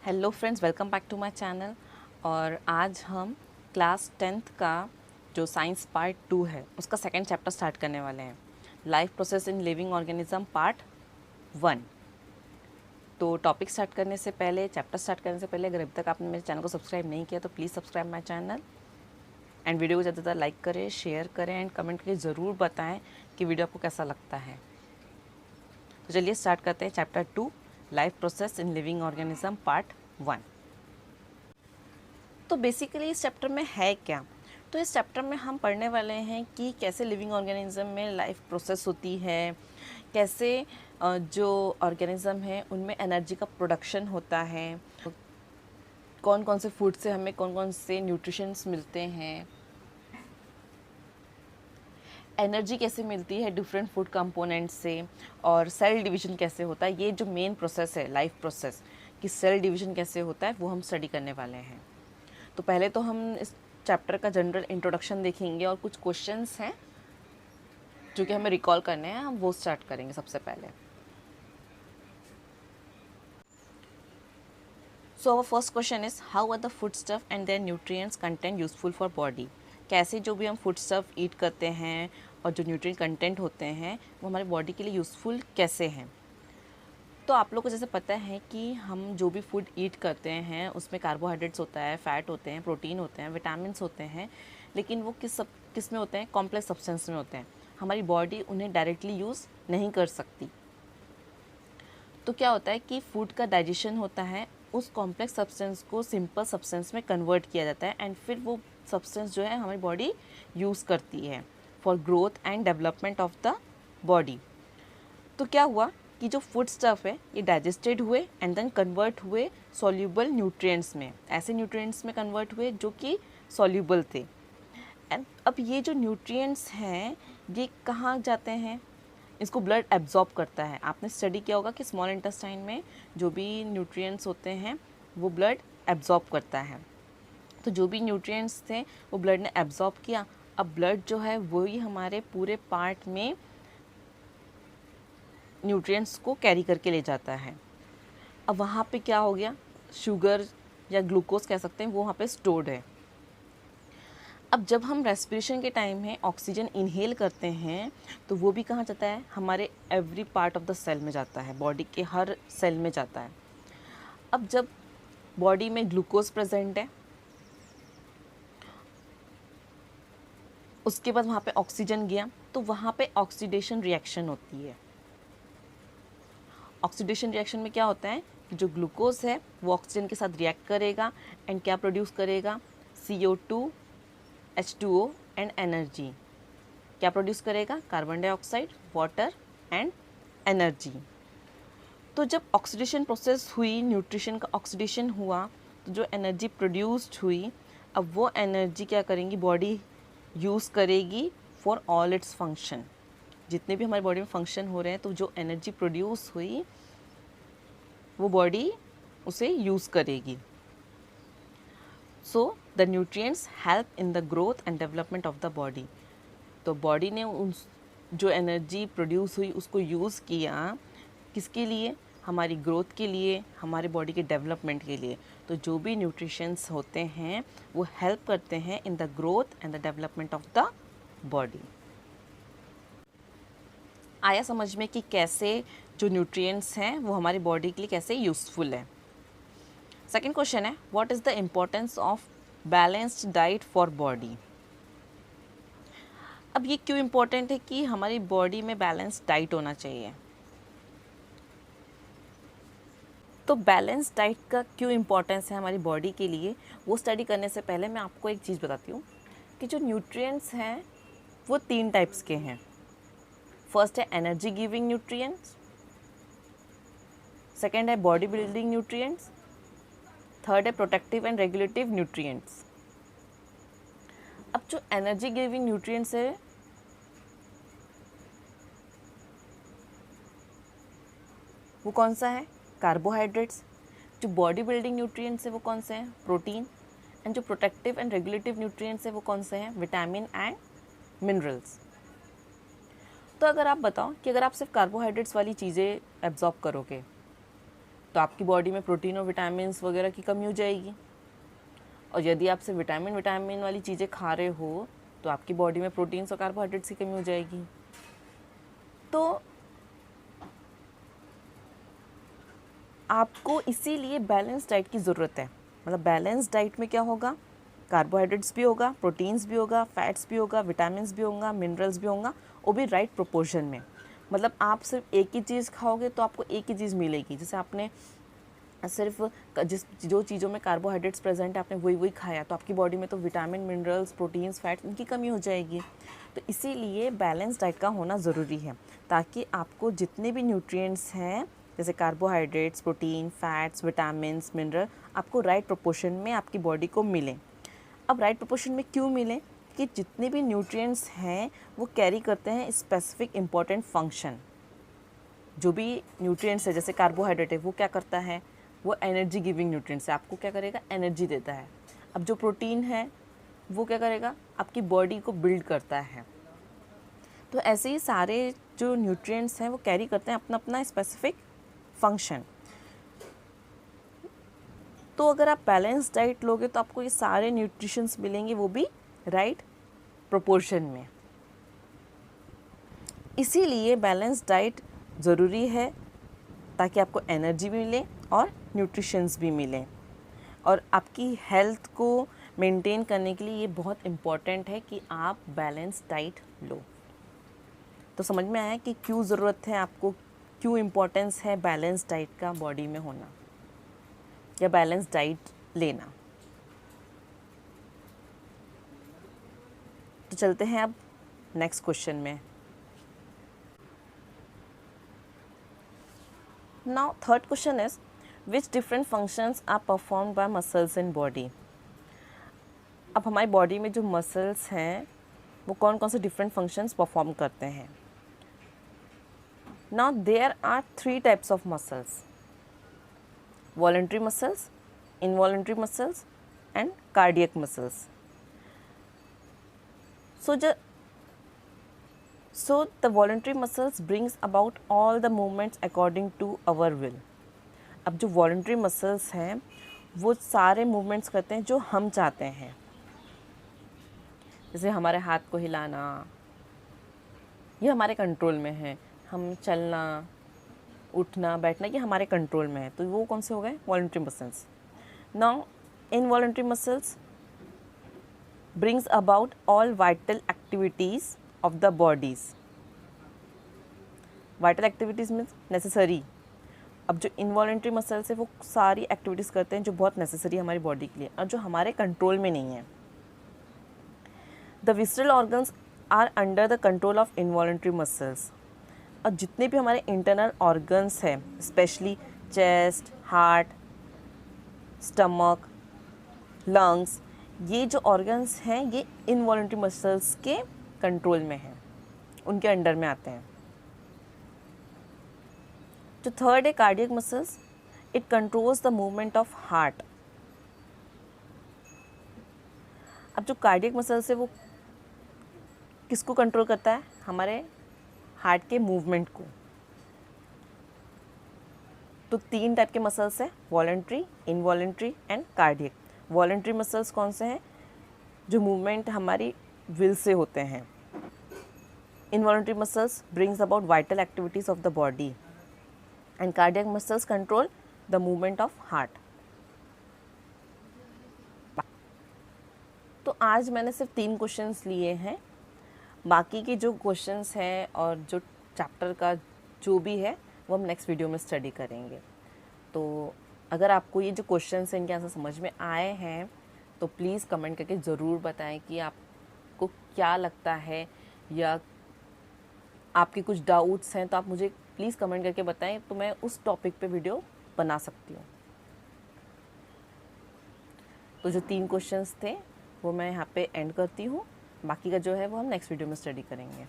Hello friends, welcome back to my channel. और आज हम क्लास 10th का जो साइंस पार्ट 2 है उसका सेकंड चैप्टर स्टार्ट करने वाले हैं। Life process in living organism part 1। तो टॉपिक स्टार्ट करने से पहले, चैप्टर स्टार्ट करने से पहले, अगर अभी तक आपने मेरे चैनल को सब्सक्राइब नहीं किया तो please subscribe my channel and video को ज़्यादा लाइक करें, शेयर करें एंड कमेंट करके ज़रूर बताएँ कि वीडियो आपको कैसा लगता है। तो चलिए स्टार्ट करते हैं chapter 2, life process in living organism part 1। तो बेसिकली इस चैप्टर में है क्या? तो इस चैप्टर में हम पढ़ने वाले हैं कि कैसे लिविंग ऑर्गेनिज्म में लाइफ प्रोसेस होती है, कैसे जो ऑर्गेनिज्म है उनमें एनर्जी का प्रोडक्शन होता है, कौन कौन से फूड से हमें कौन कौन से न्यूट्रिशंस मिलते हैं, एनर्जी कैसे मिलती है डिफरेंट फूड कंपोनेंट्स से, और सेल डिवीजन कैसे होता है। ये जो मेन प्रोसेस है लाइफ प्रोसेस कि सेल डिवीजन कैसे होता है वो हम स्टडी करने वाले हैं। तो पहले तो हम इस चैप्टर का जनरल इंट्रोडक्शन देखेंगे और कुछ क्वेश्चंस हैं जो कि हमें रिकॉल करने हैं, हम वो स्टार्ट करेंगे सबसे पहले। So our first question is how are the food stuff and their nutrients content useful for body. कैसे जो भी हम फूड स्टफ ईट करते हैं और जो न्यूट्रिएंट कंटेंट होते हैं वो हमारे बॉडी के लिए यूज़फुल कैसे हैं। तो आप लोग को जैसे पता है कि हम जो भी फूड ईट करते हैं उसमें कार्बोहाइड्रेट्स होता है, फैट होते हैं, प्रोटीन होते हैं, विटामिन्स होते हैं, लेकिन वो किस में होते हैं? कॉम्प्लेक्स सब्सटेंस में होते हैं। हमारी बॉडी उन्हें डायरेक्टली यूज़ नहीं कर सकती। तो क्या होता है कि फूड का डाइजेशन होता है, उस कॉम्प्लेक्स सब्सटेंस को सिंपल सब्सटेंस में कन्वर्ट किया जाता है एंड फिर वो सब्सटेंस जो है हमारी बॉडी यूज़ करती है for growth and development of the body. तो क्या हुआ कि जो फूड स्टफ है ये डाइजेस्टेड हुए एंड देन कन्वर्ट हुए सॉल्यूबल न्यूट्रिएंट्स में, ऐसे न्यूट्रिएंट्स में कन्वर्ट हुए जो कि सॉल्यूबल थे। एंड अब ये जो न्यूट्रिएंट्स हैं ये कहाँ जाते हैं? इसको ब्लड एब्जॉर्ब करता है। आपने स्टडी किया होगा कि स्मॉल इंटेस्टाइन में जो भी न्यूट्रिएंट्स होते हैं वो ब्लड एब्जॉर्ब करता है। तो जो भी न्यूट्रिएंट्स थे वो ब्लड ने एब्जॉर्ब किया। अब ब्लड जो है वही हमारे पूरे पार्ट में न्यूट्रिएंट्स को कैरी करके ले जाता है। अब वहाँ पे क्या हो गया, शुगर या ग्लूकोज कह सकते हैं, वो वहाँ पे स्टोर्ड है। अब जब हम रेस्पिरेशन के टाइम में ऑक्सीजन इनहेल करते हैं तो वो भी कहाँ जाता है? हमारे every part of the cell में जाता है, बॉडी के हर सेल में जाता है। अब जब बॉडी में ग्लूकोज प्रेजेंट है, उसके बाद वहाँ पे ऑक्सीजन गया तो वहाँ पे ऑक्सीडेशन रिएक्शन होती है। ऑक्सीडेशन रिएक्शन में क्या होता है कि जो ग्लूकोज है वो ऑक्सीजन के साथ रिएक्ट करेगा एंड क्या प्रोड्यूस करेगा? CO2, H2O and energy. क्या प्रोड्यूस करेगा? Carbon dioxide, water and energy. तो जब ऑक्सीडेशन प्रोसेस हुई, न्यूट्रिशन का ऑक्सीडेशन हुआ, तो जो एनर्जी प्रोड्यूस्ड हुई, अब वो एनर्जी क्या करेंगी? बॉडी यूज़ करेगी फॉर ऑल इट्स फंक्शन। जितने भी हमारी बॉडी में फंक्शन हो रहे हैं तो जो एनर्जी प्रोड्यूस हुई वो बॉडी उसे यूज़ करेगी। So the nutrients help in the growth and development of the body. तो बॉडी ने उन जो एनर्जी प्रोड्यूस हुई उसको यूज़ किया किसके लिए? हमारी ग्रोथ के लिए, हमारे बॉडी के डेवलपमेंट के लिए। तो जो भी न्यूट्रिशंस होते हैं वो हेल्प करते हैं in the growth and the development of the body. आया समझ में कि कैसे जो न्यूट्रिएंट्स हैं वो हमारी बॉडी के लिए कैसे यूज़फुल है। सेकंड क्वेश्चन है what is the importance of balanced diet for body. अब ये क्यों इम्पोर्टेंट है कि हमारी बॉडी में बैलेंस्ड डाइट होना चाहिए? तो बैलेंस डाइट का क्यों इम्पोर्टेंस है हमारी बॉडी के लिए, वो स्टडी करने से पहले मैं आपको एक चीज़ बताती हूँ कि जो न्यूट्रिएंट्स हैं वो 3 टाइप्स के हैं। फर्स्ट है एनर्जी गिविंग न्यूट्रिएंट्स, सेकेंड है बॉडी बिल्डिंग न्यूट्रिएंट्स, थर्ड है प्रोटेक्टिव एंड रेगुलेटिव न्यूट्रिएंट्स। अब जो एनर्जी गिविंग न्यूट्रिएंट्स है वो कौन सा है? कार्बोहाइड्रेट्स। जो बॉडी बिल्डिंग न्यूट्रिएंट्स है वो कौन से हैं? प्रोटीन। एंड जो प्रोटेक्टिव एंड रेगुलेटिव न्यूट्रिएंट्स है वो कौन से हैं? Vitamin and minerals. तो अगर आप बताओ कि अगर आप सिर्फ कार्बोहाइड्रेट्स वाली चीज़ें एब्जॉर्ब करोगे तो आपकी बॉडी में प्रोटीन और विटामिन वगैरह की कमी हो जाएगी। और यदि आप सिर्फ विटामिन वाली चीज़ें खा रहे हो तो आपकी बॉडी में प्रोटीन्स और कार्बोहाइड्रेट्स की कमी हो जाएगी। तो आपको इसीलिए बैलेंस डाइट की ज़रूरत है। मतलब बैलेंस डाइट में क्या होगा, कार्बोहाइड्रेट्स भी होगा, प्रोटीन्स भी होगा, फैट्स भी होगा, विटामिन्स भी होगा, मिनरल्स भी होगा, वो भी राइट प्रोपोर्शन में। मतलब आप सिर्फ एक ही चीज़ खाओगे तो आपको एक ही चीज़ मिलेगी। जैसे आपने सिर्फ जो चीज़ों में कार्बोहाइड्रेट्स प्रेजेंट है आपने वही खाया, तो आपकी बॉडी में तो विटामिन, मिनरल्स, प्रोटीन्स, फैट्स इनकी कमी हो जाएगी। तो इसीलिए बैलेंस डाइट का होना ज़रूरी है, ताकि आपको जितने भी न्यूट्रिएंट्स हैं जैसे carbohydrates, protein, fats, vitamins, mineral आपको राइट प्रोपोर्शन में आपकी बॉडी को मिले। अब राइट प्रोपोर्शन में क्यों मिले कि जितने भी न्यूट्रिएंट्स हैं वो कैरी करते हैं स्पेसिफिक इम्पॉर्टेंट फंक्शन। जो भी न्यूट्रिएंट्स है जैसे कार्बोहाइड्रेट है वो क्या करता है, वो एनर्जी गिविंग न्यूट्रिएंट्स है, आपको क्या करेगा, एनर्जी देता है। अब जो प्रोटीन है वो क्या करेगा, आपकी बॉडी को बिल्ड करता है। तो ऐसे ही सारे जो न्यूट्रिएंट्स हैं वो कैरी करते हैं अपना अपना स्पेसिफिक फंक्शन। तो अगर आप बैलेंस डाइट लोगे तो आपको ये सारे न्यूट्रिशंस मिलेंगे, वो भी राइट प्रोपोर्शन में। इसीलिए बैलेंस डाइट ज़रूरी है, ताकि आपको एनर्जी भी मिले और न्यूट्रिशंस भी मिले। और आपकी हेल्थ को मेंटेन करने के लिए ये बहुत इम्पॉर्टेंट है कि आप बैलेंस डाइट लो। तो समझ में आया कि क्यों ज़रूरत है आपको, क्यों इम्पोर्टेंस है बैलेंस डाइट का बॉडी में होना या बैलेंस डाइट लेना। तो चलते हैं अब नेक्स्ट क्वेश्चन में। Now third question is which different functions are perform by muscles in body. अब हमारी बॉडी में जो मसल्स हैं वो कौन कौन से डिफरेंट फंक्शंस परफॉर्म करते हैं। Now there are 3 types of muscles, voluntary muscles, involuntary muscles and cardiac muscles. So the voluntary muscles brings about all the movements according to our will. अब जो voluntary muscles हैं वो सारे movements करते हैं जो हम चाहते हैं। जैसे हमारे हाथ को हिलाना, ये हमारे कंट्रोल में है। हम चलना, उठना, बैठना, ये हमारे कंट्रोल में है। तो वो कौन से हो गए, voluntary muscles. Now involuntary muscles brings about all vital activities of the bodies. Vital activities means necessary. अब जो इनवॉलंटरी मसल्स है वो सारी एक्टिविटीज़ करते हैं जो बहुत नेसेसरी है हमारी बॉडी के लिए और जो हमारे कंट्रोल में नहीं है। The visceral organs are under the control of involuntary muscles. और जितने भी हमारे इंटरनल ऑर्गन्स हैं, specially chest, heart, stomach, lungs, ये जो ऑर्गन्स हैं ये इनवॉलंटरी मसल्स के कंट्रोल में हैं, उनके अंडर में आते हैं। जो थर्ड है cardiac muscles, it controls the movement of heart. अब जो कार्डियक मसल्स है वो किसको कंट्रोल करता है, हमारे हार्ट के मूवमेंट को। तो 3 टाइप के मसल्स हैं, voluntary, involuntary and cardiac. Voluntary muscles कौन से हैं, जो मूवमेंट हमारी विल से होते हैं। Involuntary muscles brings about vital activities of the body and cardiac muscles control the movement of heart. तो आज मैंने सिर्फ 3 क्वेश्चंस लिए हैं, बाकी के जो क्वेश्चंस हैं और जो चैप्टर का जो भी है वो हम नेक्स्ट वीडियो में स्टडी करेंगे। तो अगर आपको ये जो क्वेश्चंस हैं इनके आंसर समझ में आए हैं तो प्लीज़ कमेंट करके ज़रूर बताएं कि आपको क्या लगता है, या आपके कुछ डाउट्स हैं तो आप मुझे प्लीज़ कमेंट करके बताएं, तो मैं उस टॉपिक पे वीडियो बना सकती हूँ। तो जो 3 क्वेश्चंस थे वो मैं यहाँ पे एंड करती हूँ, बाकी का जो है वो हम नेक्स्ट वीडियो में स्टडी करेंगे।